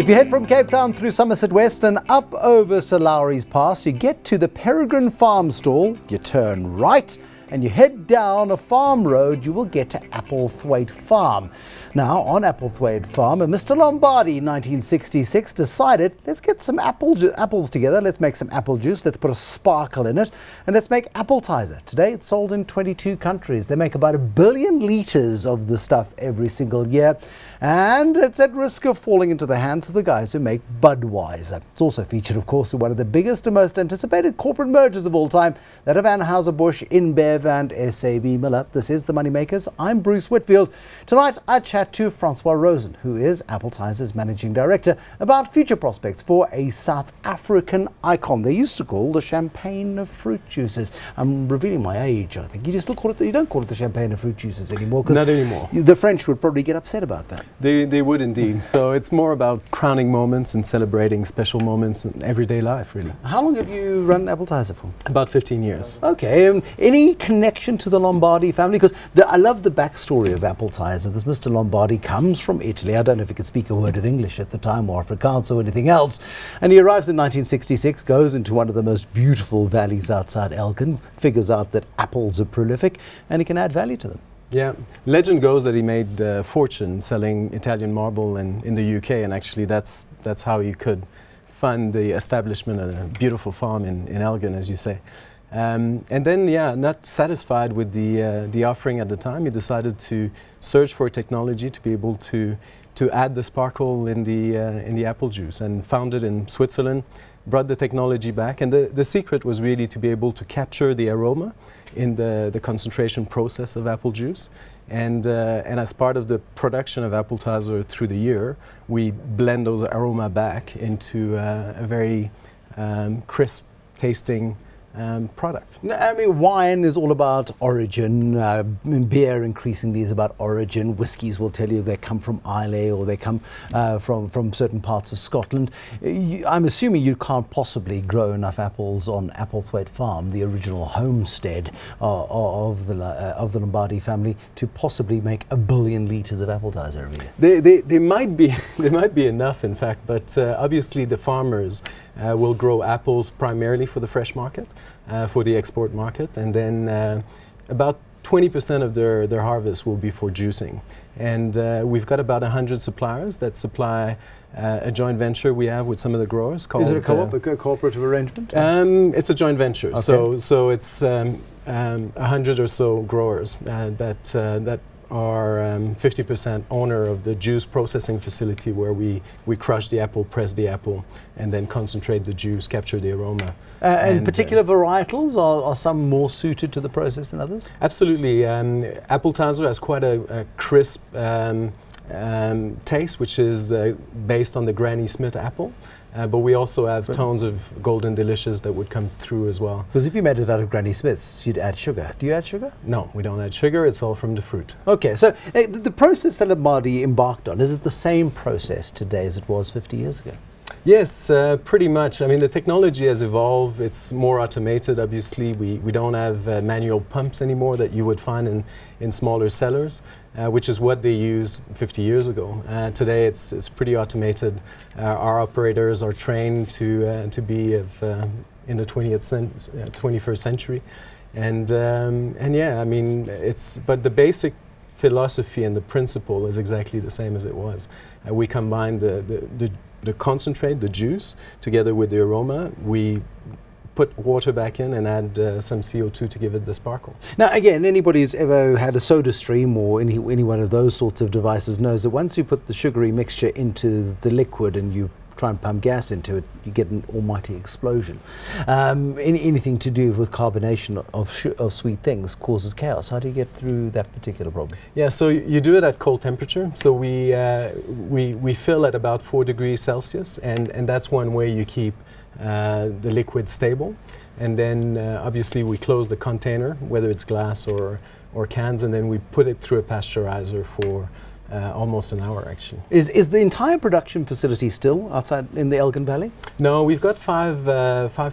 If you head from Cape Town through Somerset West and up over Sir Lowry's Pass, you get to the Peregrine Farm Stall, you turn right and you head down a farm road, you will get to Applethwaite Farm. Now, on Applethwaite Farm, a Mr. Lombardi in 1966 decided, let's get some apples together, let's make some apple juice, let's put a sparkle in it, and let's make Appletiser. Today, it's sold in 22 countries. They make about 1 billion litres of the stuff every single year, and it's at risk of falling into the hands of the guys who make Budweiser. It's also featured, of course, in one of the biggest and most anticipated corporate mergers of all time, that of Anheuser-Busch InBev and SABMiller. This is the Moneymakers. I'm Bruce Whitfield. Tonight I chat to Francois Rozon, who is Appletiser's managing director, about future prospects for a South African icon they used to call the champagne of fruit juices. I'm revealing my age, I think. You just call it. You don't call it the champagne of fruit juices anymore. Not anymore. The French would probably get upset about that. They would indeed. So it's more about crowning moments and celebrating special moments in everyday life, really. How long have you run Appletiser for? About 15 years. Okay. Any connection to the Lombardi family? Because I love the backstory of Appletiser. This Mr. Lombardi comes from Italy. I don't know if he could speak a word of English at the time, or Afrikaans or anything else. And he arrives in 1966, goes into one of the most beautiful valleys outside Elgin, figures out that apples are prolific, and he can add value to them. Yeah, legend goes that he made a fortune selling Italian marble in the UK, and actually that's how you could fund the establishment of a beautiful farm in Elgin, as you say. And then, yeah, not satisfied with the offering at the time, he decided to search for technology to be able to add the sparkle in the apple juice, and found it in Switzerland. Brought the technology back, and the secret was really to be able to capture the aroma in the concentration process of apple juice, and as part of the production of Appletiser through the year, we blend those aroma back into a very crisp tasting product. I mean, wine is all about origin. Beer increasingly is about origin. Whiskies will tell you they come from Islay, or they come from certain parts of Scotland. I'm assuming you can't possibly grow enough apples on Applethwaite Farm, the original homestead of the Lombardi family, to possibly make 1 billion litres of Appletiser every year. They might be enough, in fact, but obviously the farmers will grow apples primarily for the fresh market, for the export market, and then about 20% of their harvest will be for juicing. And we've got about 100 suppliers that supply a joint venture we have with some of the growers. Called, is it a co-op, a cooperative arrangement? It's a joint venture, okay. so it's 100 or so growers that are 50% owner of the juice processing facility, where we crush the apple, press the apple, and then concentrate the juice, capture the aroma. And particular varietals, are some more suited to the process than others? Absolutely. Appletiser has quite a crisp taste, which is based on the Granny Smith apple. But we also have tones of Golden Delicious that would come through as well. Because if you made it out of Granny Smith's, you'd add sugar. Do you add sugar? No, we don't add sugar. It's all from the fruit. Okay, so the process that Lombardi embarked on, is it the same process today as it was 50 years ago? Yes, pretty much. I mean, the technology has evolved. It's more automated, obviously. We don't have manual pumps anymore that you would find in smaller cellars, which is what they used 50 years ago. Today, it's pretty automated. Our operators are trained to be in the 21st century. And yeah, I mean, but the basic philosophy and the principle is exactly the same as it was. We combine the concentrate, the juice, together with the aroma. We put water back in and add some CO2 to give it the sparkle. Now, again, anybody who's ever had a soda stream or any one of those sorts of devices knows that once you put the sugary mixture into the liquid and you try and pump gas into it, you get an almighty explosion. Anything to do with carbonation of sweet things causes chaos. How do you get through that particular problem? Yeah, so you do it at cold temperature. So we fill at about 4 degrees Celsius, and that's one way you keep the liquid stable. And then obviously we close the container, whether it's glass or cans, and then we put it through a pasteurizer for almost an hour, actually. Is the entire production facility still outside in the Elgin Valley? No, we've got five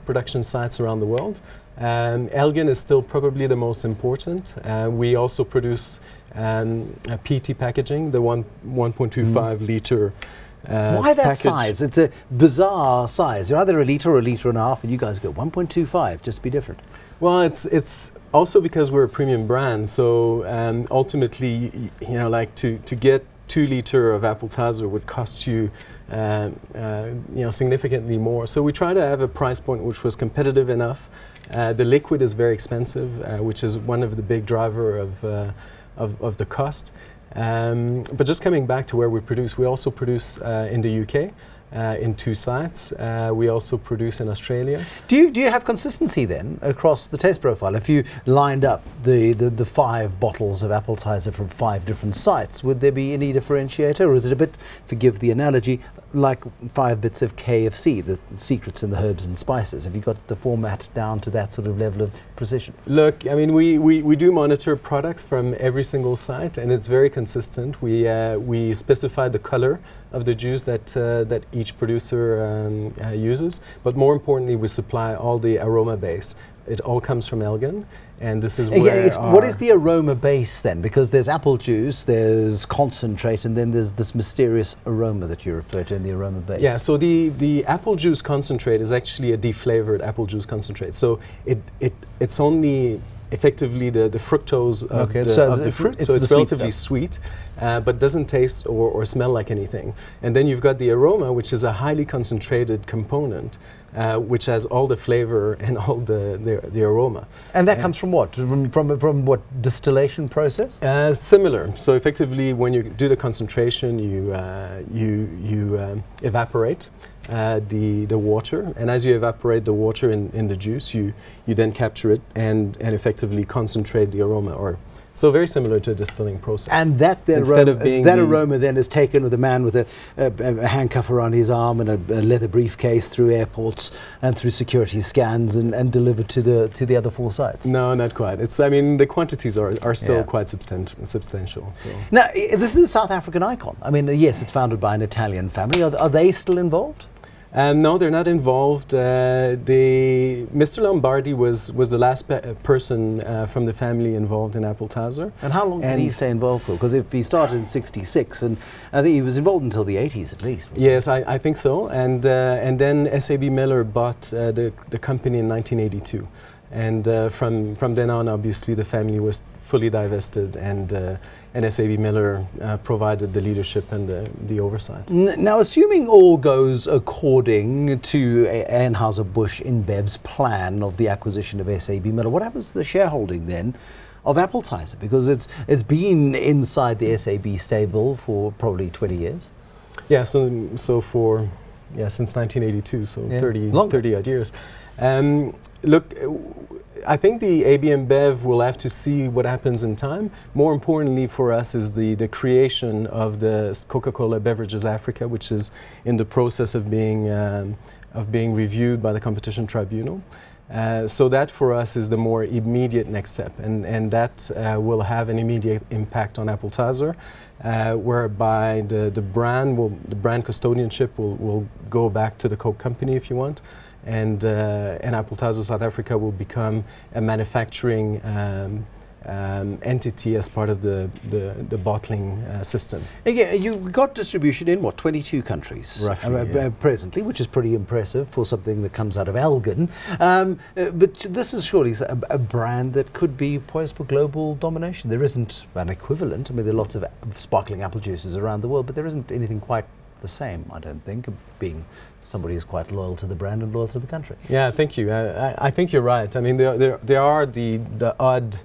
production sites around the world. Elgin is still probably the most important. We also produce PET packaging, the 1.25 liter Why that size? It's a bizarre size. You're either a litre or a litre and a half, and you guys go 1.25, just to be different. Well, it's also because we're a premium brand. So ultimately, like to get 2 liter of Appletiser would cost you, significantly more. So we try to have a price point which was competitive enough. The liquid is very expensive, which is one of the big driver of the cost. But just coming back to where we produce, we also produce in the UK. In 2 sites. We also produce in Australia. Do you have consistency then across the taste profile? If you lined up the 5 bottles of Appletiser from 5 different sites, would there be any differentiator, or is it a bit, forgive the analogy, like 5 bits of KFC, the secrets in the herbs and spices? Have you got the format down to that sort of level of precision? Look, I mean, we do monitor products from every single site, and it's very consistent. We specify the color of the juice that each producer uses, but more importantly, we supply all the aroma base. It all comes from Elgin, and this is where what is the aroma base then? Because there's apple juice, there's concentrate, and then there's this mysterious aroma that you refer to in the aroma base. Yeah, so the apple juice concentrate is actually a deflavored apple juice concentrate. So it's only effectively the fructose of the fruit, so it's relatively sweet, but doesn't taste or smell like anything. And then you've got the aroma, which is a highly concentrated component, which has all the flavor and all the aroma. And that comes from what? From what, distillation process? Similar. So effectively, when you do the concentration, you evaporate the water, and as you evaporate the water in the juice, you then capture it and effectively concentrate the aroma, so very similar to a distilling process. And that aroma then is taken with a man with a handcuff around his arm and a leather briefcase through airports and through security scans and delivered to the other 4 sites. No, not quite. The quantities are still quite substantial. So. Now, this is a South African icon. I mean, yes, it's founded by an Italian family. Are they still involved? No, they're not involved. Mr. Lombardi was the last person from the family involved in Appletiser. And how long did he stay involved for? Because if he started in '66, and I think he was involved until the '80s at least. Yes, I think so. And then SABMiller bought the company in 1982. And from then on, obviously, the family was fully divested, and SABMiller provided the leadership and the oversight. Now, assuming all goes according to Anheuser-Busch InBev's plan of the acquisition of SABMiller, what happens to the shareholding then of Appletiser? Because it's been inside the SAB stable for probably 20 years. Yeah, so since 1982, so 30 odd years. Look, I think the AB InBev will have to see what happens in time. More importantly for us is the creation of the Coca-Cola Beverages Africa, which is in the process of being reviewed by the Competition Tribunal. So that for us is the more immediate next step, and that will have an immediate impact on Appletiser, whereby the brand custodianship will go back to the Coke company, if you want. And Appletiser South Africa will become a manufacturing entity as part of the bottling system. Again, you've got distribution in, 22 countries? Roughly, presently, which is pretty impressive for something that comes out of Elgin. But this is surely a brand that could be poised for global domination. There isn't an equivalent. I mean, there are lots of sparkling apple juices around the world, but there isn't anything quite the same, I don't think, being somebody who's quite loyal to the brand and loyal to the country. Yeah, thank you. I think you're right. I mean, there are the odd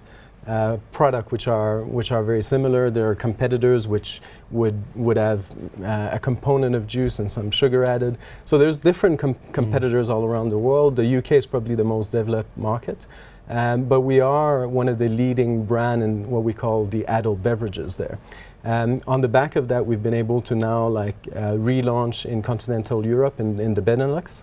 product which are very similar. There are competitors which would have a component of juice and some sugar added. So there's different competitors all around the world. The UK is probably the most developed market. But we are one of the leading brand in what we call the adult beverages there. On the back of that, we've been able to now relaunch in continental Europe and in the Benelux.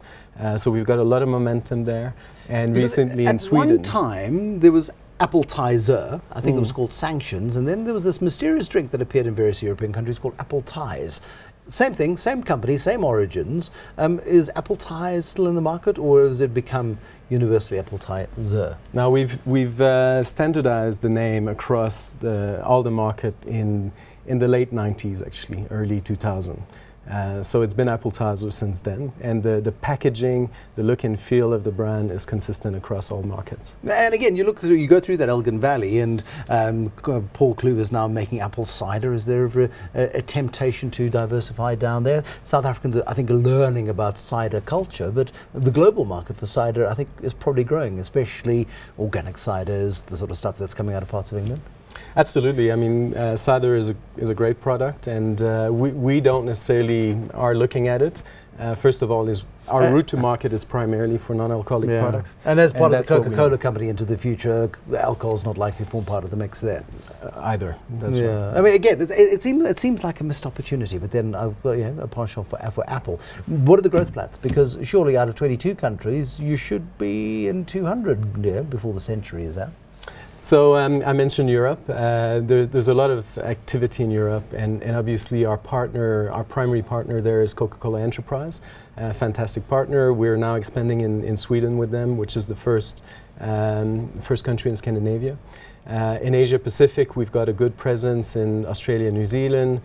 So we've got a lot of momentum there. And because recently in Sweden. At one time, there was Appletiser, I think it was called Sanctions, and then there was this mysterious drink that appeared in various European countries called Appletiser. Same thing, same company, same origins. Is Appletiser still in the market, or has it become universally Appletiser? Now we've standardized the name across all the market in the late 90s, actually, early 2000. So it's been Appletiser since then, and the packaging, the look and feel of the brand is consistent across all markets. And again, you go through that Elgin Valley, and Paul Kluwer is now making apple cider. Is there ever a temptation to diversify down there? South Africans, I think, are learning about cider culture, but the global market for cider, I think, is probably growing, especially organic ciders, the sort of stuff that's coming out of parts of England. Absolutely. I mean, cider is a great product, and we don't necessarily are looking at it. First of all, our route to market is primarily for non-alcoholic products. And as part of the Coca-Cola company into the future, alcohol is not likely to form part of the mix there. Either. That's right. I mean, again, it seems like a missed opportunity, but then I've got a penchant for Apple. What are the growth plans? Because surely out of 22 countries, you should be in 200 before the century is out. So I mentioned Europe. There's a lot of activity in Europe, and obviously our primary partner there is Coca-Cola Enterprise, a fantastic partner. We're now expanding in Sweden with them, which is the first country in Scandinavia. In Asia Pacific, we've got a good presence in Australia, New Zealand.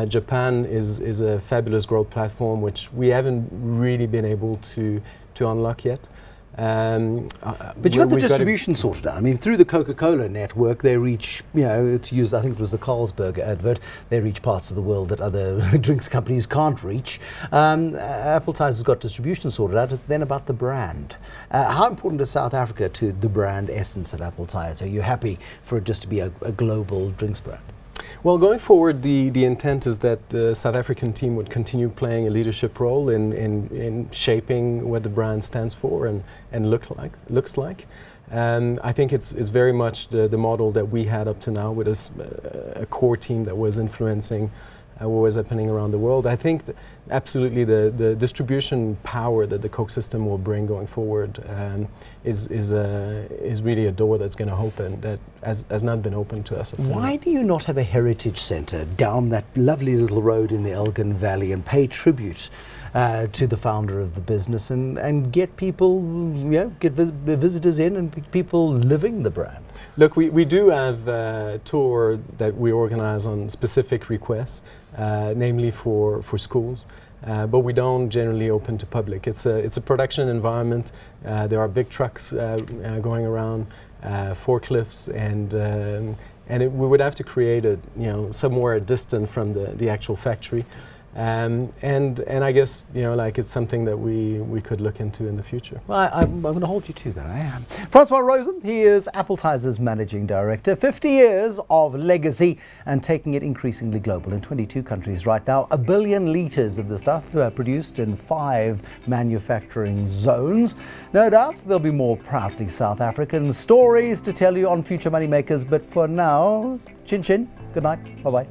Japan is a fabulous growth platform, which we haven't really been able to unlock yet. But you got the distribution sorted out. I mean, through the Coca-Cola network, they reach, to use, I think it was the Carlsberg advert, they reach parts of the world that other drinks companies can't reach. Appletiser's got distribution sorted out. Then about the brand. How important is South Africa to the brand essence of Appletiser? Are you happy for it just to be a global drinks brand? Well, going forward, the intent is that the South African team would continue playing a leadership role in shaping what the brand stands for and looks like. I think it's very much the model that we had up to now, with a core team that was influencing what was happening around the world. I think absolutely the distribution power that the Coke system will bring going forward is really a door that's going to open that has not been open to us up to now. Why do you not have a heritage centre down that lovely little road in the Elgin Valley and pay tribute to the founder of the business and get people, get visitors in and people living the brand? Look, we do have a tour that we organize on specific requests, namely for schools, but we don't generally open to public. It's a production environment. There are big trucks going around, forklifts, and we would have to create it, somewhere distant from the actual factory. And I guess it's something that we could look into in the future. Well, I'm going to hold you to that. I am. Francois Rozon, he is Appletiser's managing director. 50 years of legacy and taking it increasingly global in 22 countries right now. 1 billion litres of the stuff produced in 5 manufacturing zones. No doubt there'll be more proudly South African stories to tell you on future Moneymakers. But for now, chin chin. Good night. Bye bye.